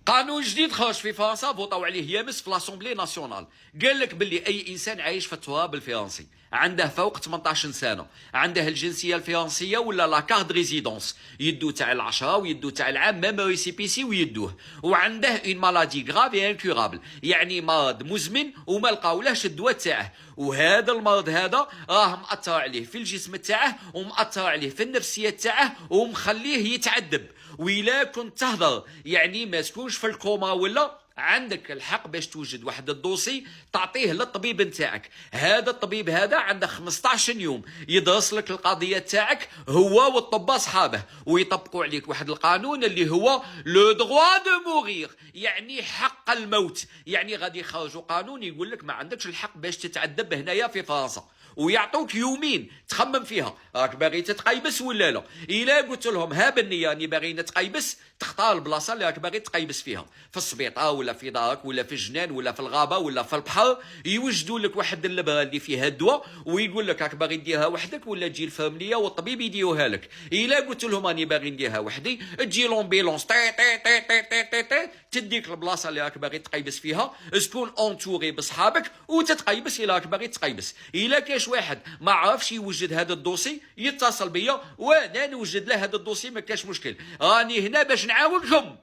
قانون جديد خرج في فرنسا فوطاو عليه يامس في لاسومبلي ناسيونال. قال لك باللي اي انسان عايش في التراب الفرنسي عنده فوق 18 سنه عنده الجنسيه الفرنسيه ولا لا كارت ريزيدونس يدو تاع العشره ويدو تاع العام ميم ريسيبيسي ويدوه، وعنده اون مالادي غراف انكورابل يعني مرض مزمن وما لقاولهش الدواء تاعه، وهذا المرض هذا راه مأثر عليه في الجسم تاعه ومأثر عليه في النفسيه تاعه ومخليه يتعذب. وإلا كنت تهضر يعني ما تكونش في الكوما ولا عندك الحق باش توجد واحد الدوسي تعطيه للطبيب نتاعك. هذا الطبيب هذا عنده 15 يوم يدرس لك القضيه تاعك هو والطباء صحابه، ويطبقوا عليك واحد القانون اللي هو لو دروا دو مورير يعني حق الموت. يعني غادي يخرجوا قانون يقول لك ما عندكش الحق باش تتعذب هنايا في فرنسا، ويعطوك يومين تخمم فيها راك باغي تتقيبس ولا لا. الا قلت لهم ها بالنيه راني باغي نتقيبس، تختار البلاصه اللي راك باغي تقيبس فيها، في السبيطار ولا في دارك ولا في الجنان ولا في الغابه ولا في البحر. يوجدوا لك واحد اللبره اللي فيها الدواء ويقول لك راك باغي ديرها وحدك ولا تجي الفامليه والطبيب يديروها لك. الا قلت لهم راني باغي نديرها وحدي، تجي لومبيلونس تي تي تي تي تي تي تي تديك البلاصه اللي راك باغي تقيبس فيها، تكون اونتوري بصحابك وتتقيبس الا راك باغي تقيبس. الا كاش واحد ما عرفش يوجد هذا الدوسي يتصل بيا وانا نوجد له هذا الدوسي، ما كاش مشكل، راني هنا باش نعاونكم.